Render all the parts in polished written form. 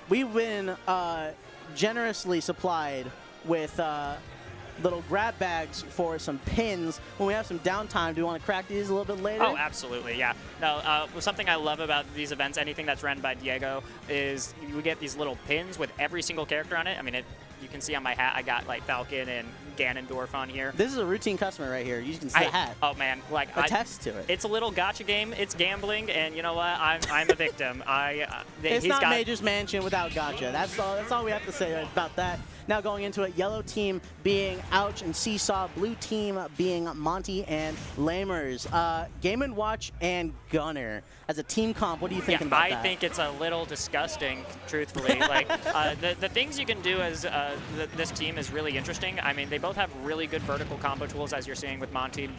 we've been generously supplied with little grab bags for some pins. When we have some downtime, do you want to crack these a little bit later? Oh, absolutely, yeah. No, something I love about these events, anything that's run by Diego, is you get these little pins with every single character on it. I mean, you can see on my hat, I got like Falcon and Ganondorf on here. This is a routine customer right here. You can see the hat. Oh man, like attest to it. It's a little gotcha game. It's gambling, and you know what? I'm a victim. It's not Major's Mansion without gotcha. That's all we have to say about that. Now going into it, yellow team being Ouch and Seesaw, blue team being Monte and Lammers. Game & Watch and Gunner. As a team comp, what do you think about that? I think it's a little disgusting, truthfully. Like the things you can do as this team is really interesting. I mean, they both have really good vertical combo tools, as you're seeing with Monte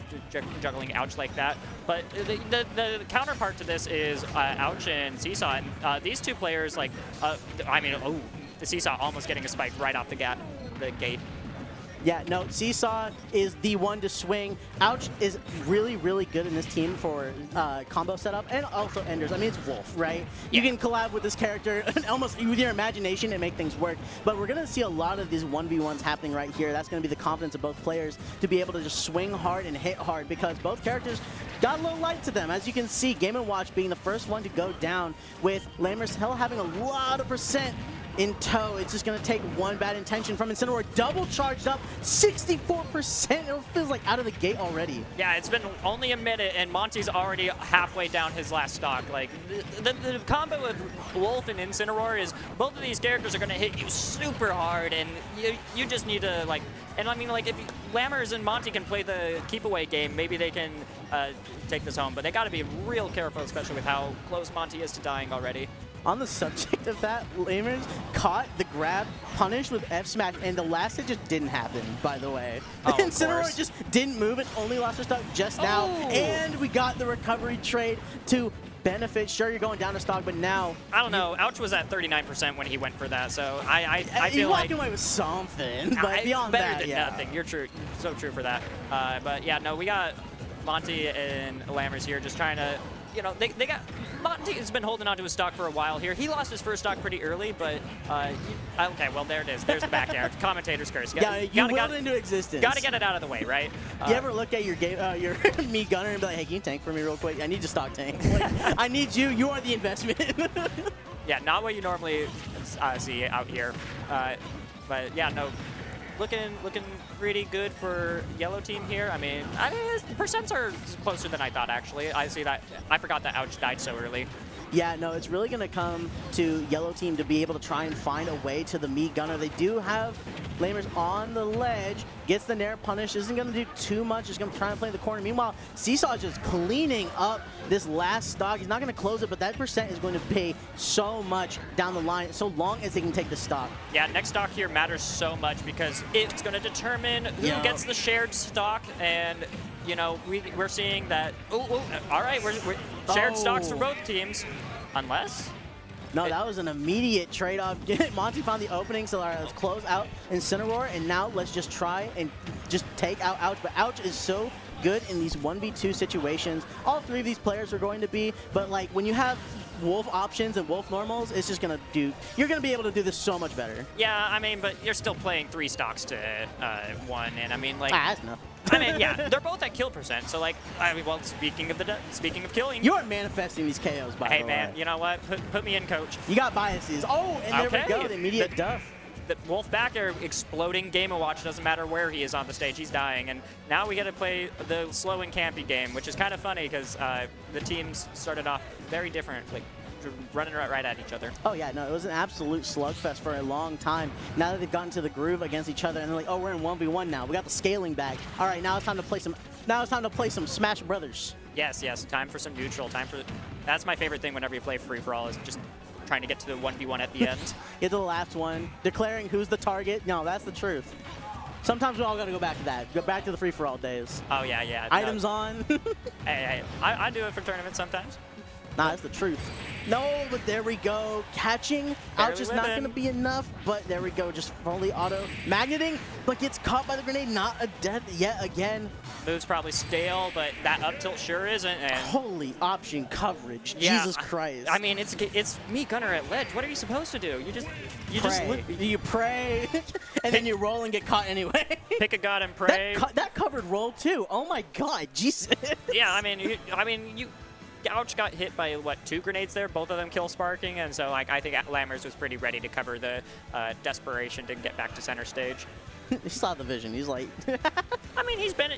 juggling Ouch like that. But the counterpart to this is Ouch and Seesaw. And these two players, like, I mean, oh, the Seesaw almost getting a spike right off the gate. Yeah, no, Seesaw is the one to swing. Ouch is really, really good in this team for combo setup and also enders. I mean, it's Wolf, right? Yeah. You can collab with this character almost with your imagination and make things work. But we're going to see a lot of these 1v1s happening right here. That's going to be the confidence of both players to be able to just swing hard and hit hard because both characters got a little light to them. As you can see, Game & Watch being the first one to go down with Lammers still having a lot of percent in tow. It's just going to take one bad intention from Incineroar. Double charged up, 64%. It feels like out of the gate already. Yeah, it's been only a minute, and Monte's already halfway down his last stock. Like, the combo with Wolf and Incineroar is both of these characters are going to hit you super hard, and you just need to, like, and I mean, like, if Lammers and Monte can play the keep away game, maybe they can take this home, but they got to be real careful, especially with how close Monte is to dying already. On the subject of that, Lammers caught the grab, punished with F smash, and the last hit just didn't happen, by the way. Oh, Incineroar just didn't move it, only lost her stock just now. And we got the recovery trade to benefit. Sure, you're going down to stock, but now... I don't know. Ouch was at 39% when he went for that, so I feel like... He walked away with something, but beyond that, better than nothing. You're true. So true for that. But yeah, no, we got Monte and Lammers here just trying to... You know, they got... Monte has been holding on to his stock for a while here. He lost his first stock pretty early, but... okay, well, there it is. There's the back air. Commentator's curse. You willed into existence. Got to get it out of the way, right? You ever look at your me Gunner and be like, hey, can you tank for me real quick? I need to stock tank. Like, I need you. You are the investment. Yeah, not what you normally see out here. But yeah, no... Looking pretty good for yellow team here. I mean, percents are closer than I thought, actually. I see that. I forgot that Ouch died so early. Yeah, no, it's really going to come to yellow team to be able to try and find a way to the me Gunner. They do have Lammers on the ledge, gets the Nair punish, isn't going to do too much, just going to try and play in the corner. Meanwhile, Seesaw is just cleaning up this last stock. He's not going to close it, but that percent is going to pay so much down the line, so long as they can take the stock. Yeah, next stock here matters so much because it's going to determine who gets the shared stock, and you know, we're seeing that. All right, we're shared stocks for both teams, unless. No, that was an immediate trade-off. Monte found the opening, so all right, let's close out Incineroar, and now let's just try and just take out Ouch. But Ouch is so good in these 1v2 situations. All three of these players are going to be, but like when you have Wolf options and Wolf normals, it's just going to do, you're going to be able to do this so much better. Yeah, I mean, but you're still playing 3 stocks to 1, and I mean, like... that's enough. I mean, yeah, they're both at kill percent, so like, I mean, well, speaking of killing... You are manifesting these KOs, by the way. Hey, man, you know what? Put me in, coach. You got biases. Oh, and there we go, the immediate duff. The Wolf back air exploding Game & Watch, doesn't matter where he is on the stage, he's dying. And now we get to play the slow and campy game, which is kind of funny because the teams started off very different, like running right at each other. Oh yeah, no, it was an absolute slugfest for a long time. Now that they've gotten to the groove against each other, and they're like, oh, we're in 1v1 now. We got the scaling back. All right, now it's time to play some. Now it's time to play some Smash Brothers. Yes, time for some neutral. That's my favorite thing whenever you play free for all is just trying to get to the 1v1 at the end. Get to the last one, declaring who's the target. No, that's the truth. Sometimes we all got to go back to that. Go back to the free-for-all days. Oh, yeah. Items on. Hey, I do it for tournaments sometimes. Nah, that's the truth. No, but there we go. Catching. Ouch is not living. going to be enough, but there we go. Just fully auto magneting, but gets caught by the grenade. Not a death yet again. Move's probably stale, but that up tilt sure isn't. And Holy option coverage. yeah, Jesus Christ. I mean, it's me gunner at ledge. What are you supposed to do? You just you pray, and then you roll and get caught anyway. pick a god and pray. That covered roll too. Oh my God, Jesus. Yeah, I mean, you. Ouch got hit by, what, 2 grenades there, both of them kill sparking, and so like I think Lammers was pretty ready to cover the desperation to get back to center stage. He saw the vision. He's like. I mean, he's been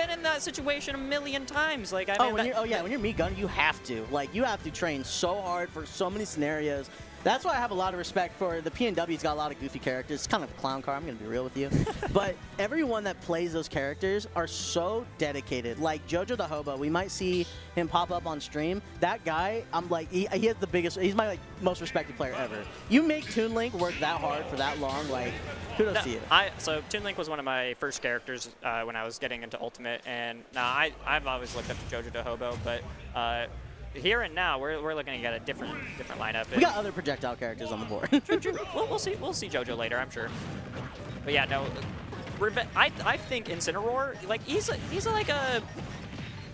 in that situation a million times. Like I mean, when you're me gunner, you have to. Like, you have to train so hard for so many scenarios. That's why I have a lot of respect for the PNW's got a lot of goofy characters. It's kind of a clown car, I'm going to be real with you. But everyone that plays those characters are so dedicated. Like Jojo the Hobo, we might see him pop up on stream. That guy, I'm like, he has the biggest, he's my like most respected player ever. You make Toon Link work that hard for that long, like, kudos to you. So Toon Link was one of my first characters when I was getting into Ultimate, and I've always looked up to Jojo the Hobo, but here and now, we're looking at a different lineup. We got other projectile characters on the board. True. We'll see Jojo later, I'm sure. But yeah, no, I think Incineroar, like he's like a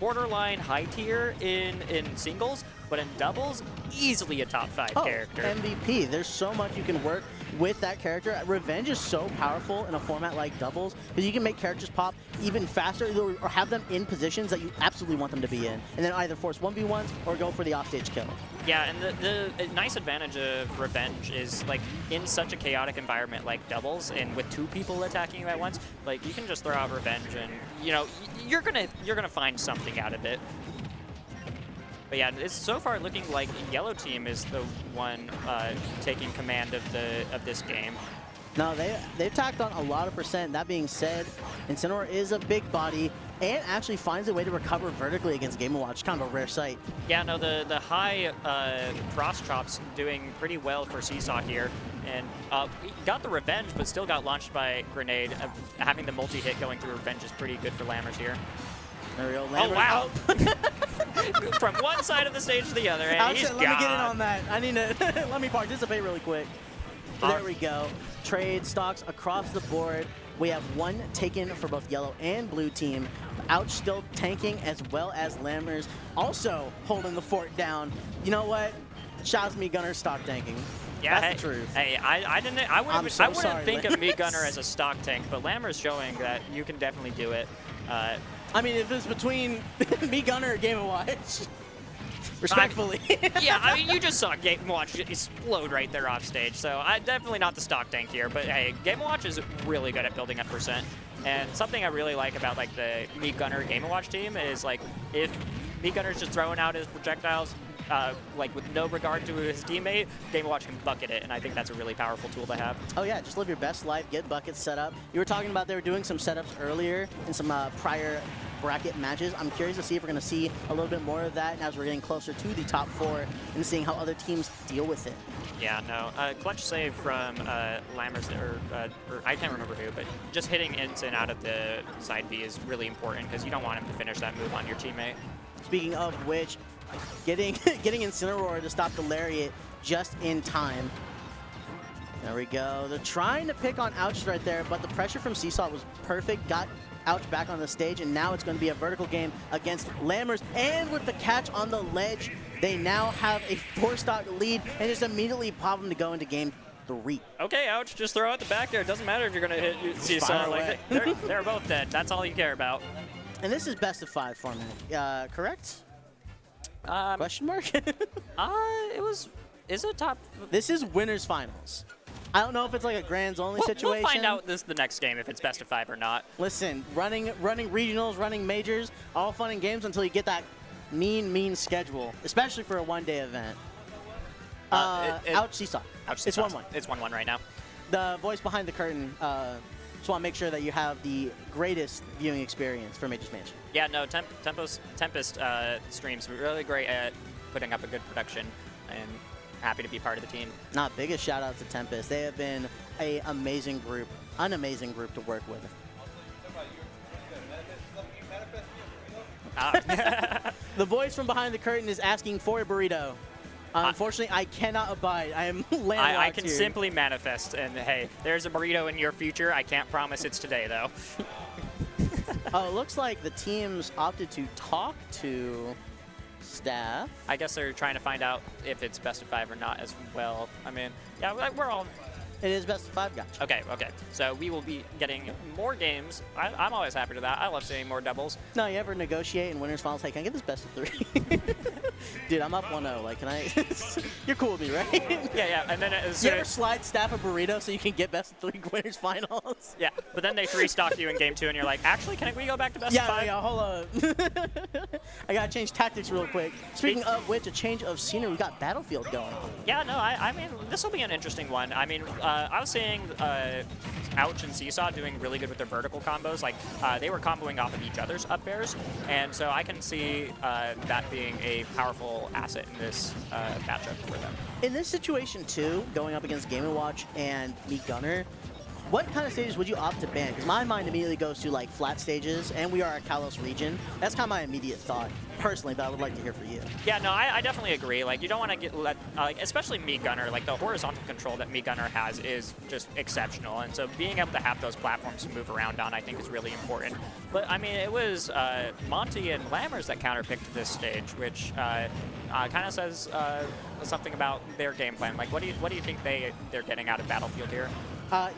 borderline high tier in singles, but in doubles, easily a top 5 character. MVP. There's so much you can work with that character. Revenge is so powerful in a format like doubles because you can make characters pop even faster or have them in positions that you absolutely want them to be in, and then either force 1v1s or go for the offstage kill. Yeah, and the nice advantage of Revenge is, like, in such a chaotic environment like doubles and with 2 people attacking you at once, like, you can just throw out Revenge and, you know, you're gonna find something out of it. But yeah, it's so far looking like Yellow Team is the one taking command of this game. No, they've tacked on a lot of percent. That being said, Incineroar is a big body and actually finds a way to recover vertically against Game & Watch. Kind of a rare sight. Yeah, no, the high cross chops doing pretty well for Seesaw here. And he got the Revenge, but still got launched by Grenade. Having the multi-hit going through Revenge is pretty good for Lammers here. There we go. Oh, wow. From one side of the stage to the other, and he's let me get in on that. I need to let me participate really quick. There we go. Trade stocks across the board. We have 1 taken for both yellow and blue team. Ouch still tanking, as well as Lammers also holding the fort down. You know what? Shouts me Gunner stock tanking. Yeah, that's the truth. Hey, I wouldn't sorry, think of me Gunner as a stock tank, but Lammers showing that you can definitely do it. I mean, if it's between me Gunner or Game & Watch, respectfully. Yeah, I mean, you just saw Game & Watch explode right there off stage, so definitely not the stock tank here. But hey, Game & Watch is really good at building up percent. And something I really like about like the me Gunner Game & Watch team is like if me Gunner's just throwing out his projectiles, like with no regard to his teammate, Game & Watch can bucket it, and I think that's a really powerful tool to have. Oh yeah, just live your best life, get buckets set up. You were talking about they were doing some setups earlier in some prior bracket matches. I'm curious to see if we're going to see a little bit more of that as we're getting closer to the top 4 and seeing how other teams deal with it. Yeah, no, clutch save from Lammers, or I can't remember who, but just hitting Ensign out of the side B is really important because you don't want him to finish that move on your teammate. Speaking of which, getting Incineroar to stop the Lariat just in time. There we go. They're trying to pick on Ouch right there, but the pressure from Seesaw was perfect. Got Ouch back on the stage, and now it's going to be a vertical game against Lammers. And with the catch on the ledge, they now have a 4-stock lead and just immediately pop them to go into game 3. Okay, Ouch, just throw out the back there. It doesn't matter if you're going to hit Seesaw. Like, they're both dead. That's all you care about. And this is best of 5 format, correct? Question mark? Is it top? This is winners finals. I don't know if it's like a grands only situation. We'll find out the next game if it's best of 5 or not. Listen, running regionals, running majors, all fun and games until you get that mean schedule, especially for a one-day event. Ouch Seesaw. Ouch, it's 1-1. It's 1-1 right now. The voice behind the curtain. Just want to make sure that you have the greatest viewing experience for Majors Mansion. Yeah, no, Tempest streams really great at putting up a good production, and happy to be part of the team. Biggest shout out to Tempest. They have been an amazing group to work with. The voice from behind the curtain is asking for a burrito. Unfortunately, I cannot abide. I am landlocked I can here. simply manifest, and hey, there's a burrito in your future. I can't promise it's today, though. Oh, it looks like the teams opted to talk to staff. I guess they're trying to find out if it's best of 5 or not as well. I mean, yeah, we're all... It is best of 5, gotcha. Okay. So we will be getting more games. I'm always happy to that. I love seeing more doubles. No, you ever negotiate in winners finals? Hey, can I get this best of 3? Dude, I'm up 1-0. Like, can I? You're cool with me, right? Yeah. And then you ever slide staff a burrito so you can get best of 3 winners finals? Yeah, but then they 3-stock you in game 2, and you're like, actually, can we go back to best of 5? Yeah, hold up. I gotta change tactics real quick. Speaking of which, a change of scenery. We got Battlefield going. Yeah, no, I mean, this will be an interesting one. I mean, I was seeing Ouch and Seesaw doing really good with their vertical combos. Like, they were comboing off of each other's up airs, and so I can see that being a powerful asset in this matchup for them. In this situation, too, going up against Game & Watch and Me Gunner, what kind of stages would you opt to ban? Because my mind immediately goes to like flat stages, and we are a Kalos region. That's kind of my immediate thought, personally, but I would like to hear from you. Yeah, no, I definitely agree. Like, you don't want to get let, like, especially Me Gunner. Like, the horizontal control that Me Gunner has is just exceptional, and so being able to have those platforms to move around on, I think, is really important. But I mean, it was Monte and Lammers that counterpicked this stage, which kind of says something about their game plan. Like, what do you think they're getting out of Battlefield here?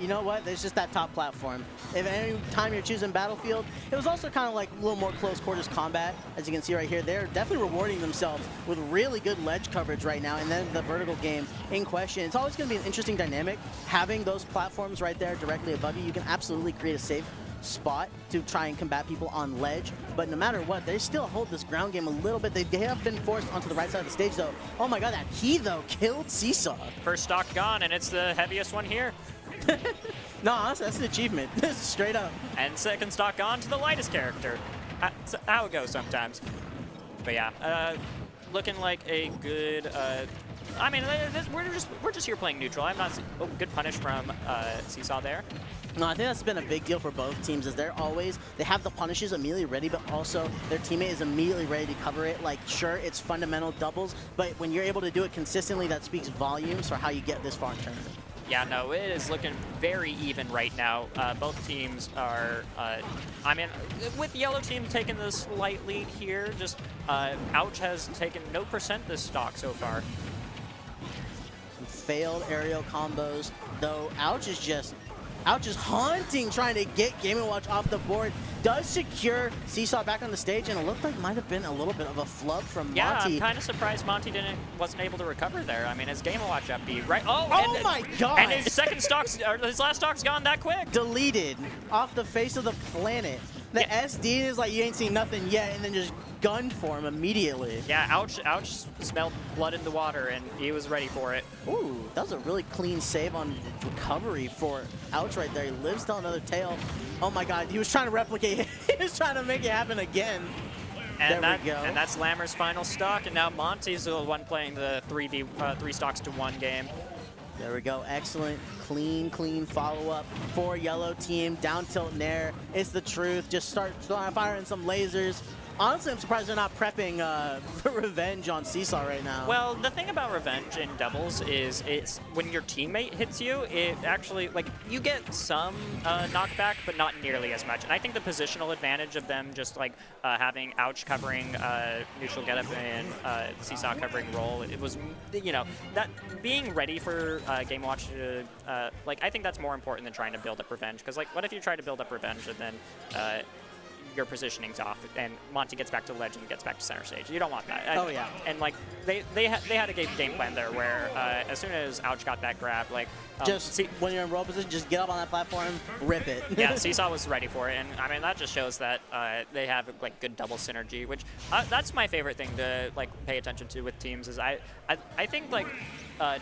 You know what? There's just that top platform. If any time you're choosing Battlefield, it was also kind of like a little more close quarters combat. As you can see right here, they're definitely rewarding themselves with really good ledge coverage right now, and then the vertical game in question. It's always going to be an interesting dynamic. Having those platforms right there directly above you, you can absolutely create a safe spot to try and combat people on ledge, but no matter what, they still hold this ground game a little bit. They have been forced onto the right side of the stage, though. Oh my god, that key, though, killed Seesaw. First stock gone, and it's the heaviest one here. No, honestly, that's an achievement. Straight up. And second stock gone to the lightest character. That's how it goes sometimes. But yeah, looking like a good... I mean, we're just here playing neutral. I'm not... Oh, good punish from Seesaw there. No, I think that's been a big deal for both teams, is they have the punishes immediately ready, but also their teammate is immediately ready to cover it. Like, sure, it's fundamental doubles, but when you're able to do it consistently, that speaks volumes for how you get this far in tournament. Yeah, no, it is looking very even right now. Both teams are, I mean, with yellow team taking the slight lead here, just Ouch has taken no % this stock so far. Some failed aerial combos, though Ouch is haunting, trying to get Game & Watch off the board. Does secure Seesaw back on the stage, and it looked like might have been a little bit of a flub from Monte. Yeah, I'm kind of surprised Monte wasn't able to recover there. I mean, his Game & Watch up B, right? Oh my god! And his his last stock's gone that quick. Deleted off the face of the planet. The SD is like, you ain't seen nothing yet, and then just gunned for him immediately. Yeah, Ouch smelled blood in the water, and he was ready for it. Ooh, that was a really clean save on recovery for Ouch right there. He lives to another tail. Oh my god, he was trying to replicate it. He was trying to make it happen again. And there we go. And that's Lammer's final stock, and now Monte's the one playing the 3 stocks to 1 game. There we go. Excellent, clean follow-up for yellow team. Down tilt nair. It's the truth. Just start firing some lasers. Honestly, I'm surprised they're not prepping for revenge on Seesaw right now. Well, the thing about revenge in doubles is it's when your teammate hits you, it actually, like, you get some knockback, but not nearly as much. And I think the positional advantage of them just, like, having Ouch covering neutral getup and Seesaw covering roll, it was, you know, that being ready for Game Watch, like, I think that's more important than trying to build up revenge. Because, like, what if you try to build up revenge and then your positioning's off, and Monte gets back to ledge and gets back to center stage. You don't want that. Oh yeah. And like they had a game plan there where as soon as Ouch got that grab, like just when you're in roll position, just get up on that platform, rip it. Yeah, Seesaw was ready for it, and I mean that just shows that they have like good double synergy, which that's my favorite thing to like pay attention to with teams. Is I think like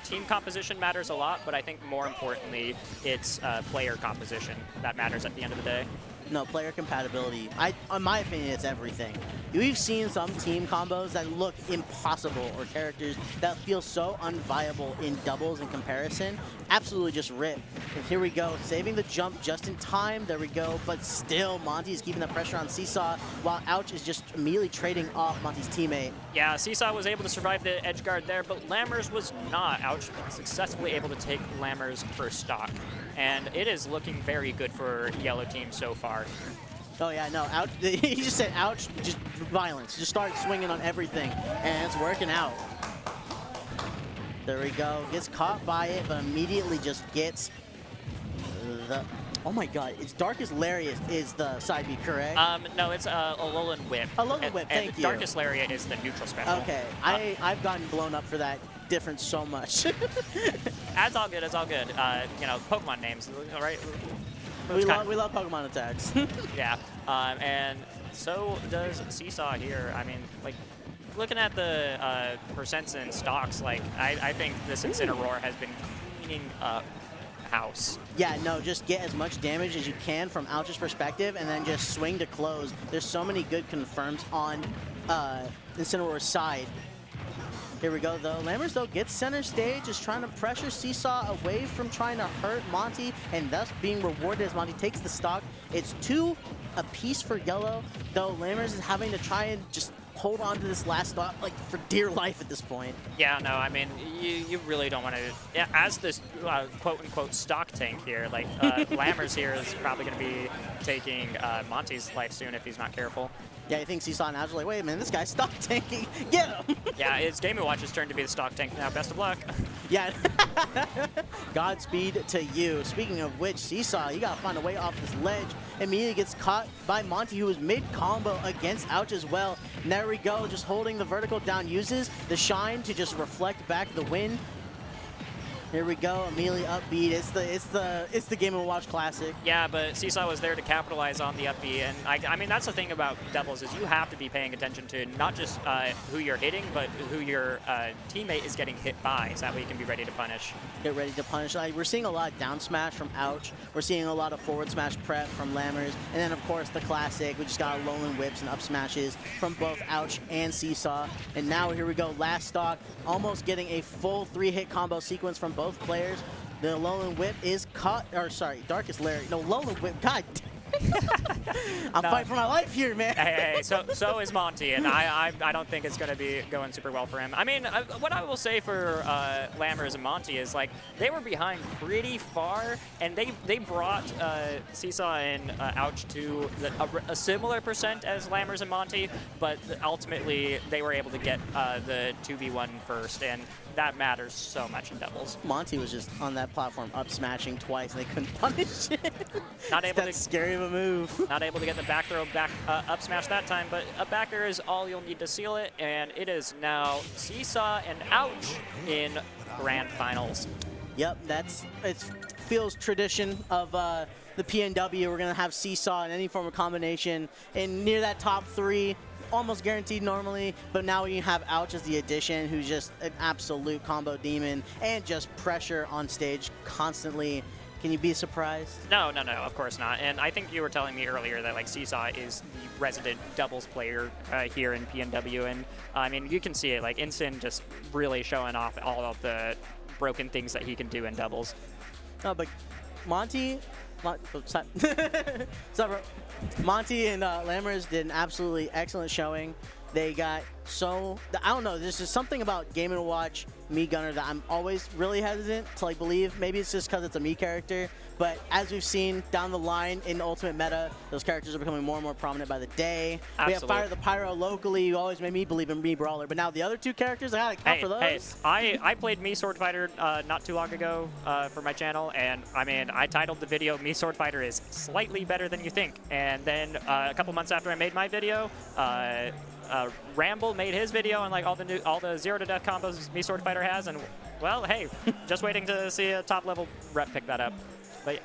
team composition matters a lot, but I think more importantly it's player composition that matters at the end of the day. No, player compatibility. In my opinion, it's everything. we've seen some team combos that look impossible or characters that feel so unviable in doubles in comparison. Absolutely just rip. And here we go, saving the jump just in time. There we go, but still Monte is keeping the pressure on Seesaw while Ouch is just immediately trading off Monte's teammate. Yeah, Seesaw was able to survive the edge guard there, but Lammers was not. Ouch successfully able to take Lammers first stock. And it is looking very good for yellow team so far. Oh yeah, no, Ouch, he just said Ouch, just violence. Just start swinging on everything, and it's working out. There we go, gets caught by it, but immediately just gets the... Oh my god, it's Darkest Lariat is the side B, correct? No, it's a Alolan Whip. Alolan Whip, thank you. Darkest Lariat is the neutral special. Okay, I've gotten blown up for that difference so much. That's all good, it's all good. You know, Pokemon names, right? We love Pokemon attacks. Yeah, and so does Seesaw here. I mean, like, looking at the percents and stocks, like, I think this Incineroar has been cleaning up house. Yeah, no, just get as much damage as you can from Ouch's perspective and then just swing to close. There's so many good confirms on Incineroar's side. Here we go, though. Lammers, though, gets center stage, is trying to pressure Seesaw away from trying to hurt Monte, and thus being rewarded as Monte takes the stock. It's 2 apiece for yellow, though Lammers is having to try and just hold on to this last stock, like, for dear life at this point. Yeah, no, I mean, you really don't want to... Yeah, as this quote-unquote stock tank here, like, Lammers here is probably going to be taking Monte's life soon if he's not careful. Yeah, you think Seesaw and Ouch are like, wait a minute, this guy's stock tanking. Get him! Yeah, it's Game & Watch's turn to be the stock tank now. Best of luck. Yeah. Godspeed to you. Speaking of which, Seesaw, you gotta find a way off this ledge. Immediately gets caught by Monte, who was mid-combo against Ouch as well. And there we go, just holding the vertical down, uses the shine to just reflect back the wind. Here we go, immediately upbeat. It's the Game & Watch classic. Yeah, but Seesaw was there to capitalize on the upbeat, and I mean that's the thing about doubles is you have to be paying attention to not just who you're hitting, but who your teammate is getting hit by, so that way you can be ready to punish. Get ready to punish. We're seeing a lot of down smash from Ouch. We're seeing a lot of forward smash prep from Lammers, and then of course the classic. We just got Alolan Whips and up smashes from both Ouch and Seesaw. And now here we go, last stock, almost getting a full 3-hit combo sequence from both players. The Alolan Whip is caught, or sorry, Darkest Lariat. No, Alolan Whip, god. I'm fighting for my life here, man. Hey, so is Monte, and I don't think it's going to be going super well for him. I mean, what I will say for Lammers and Monte is, like, they were behind pretty far, and they brought Seesaw and Ouch to a similar percent as Lammers and Monte, but ultimately they were able to get the 2v1 first, and that matters so much in doubles. Monte was just on that platform up smashing twice, and they couldn't punish it. Not able to. That's scary of a move. Not able to get the back throw back up smash that time, but a back air is all you'll need to seal it, and it is now Seesaw and Ouch in grand finals. Yep, it feels tradition of the PNW. We're gonna have Seesaw in any form of combination, and near that top 3. Almost guaranteed normally, but now you have Ouch as the addition, who's just an absolute combo demon and just pressure on stage constantly. Can you be surprised? No, of course not. And I think you were telling me earlier that, like, Seesaw is the resident doubles player here in PNW, and I mean, you can see it, like, Incin just really showing off all of the broken things that he can do in doubles. Oh, but Monte... What's up, Monte and Lammers did an absolutely excellent showing. They got so, I don't know, there's just something about Game & Watch Mii Gunner that I'm always really hesitant to, like, believe. Maybe it's just because it's a Mii character, but as we've seen down the line in the Ultimate meta, those characters are becoming more and more prominent by the day. Absolutely. We have Fire the Pyro locally, you always made me believe in Mii Brawler, but now the other 2 characters, I gotta count for those. Hey, I played Mii Sword Fighter not too long ago for my channel, and I mean, I titled the video, Mii Sword Fighter is slightly better than you think, and then a couple months after I made my video, Ramble made his video on, like, all the 0 to death combos Mii Sword Fighter has, and well, hey, just waiting to see a top level rep pick that up. But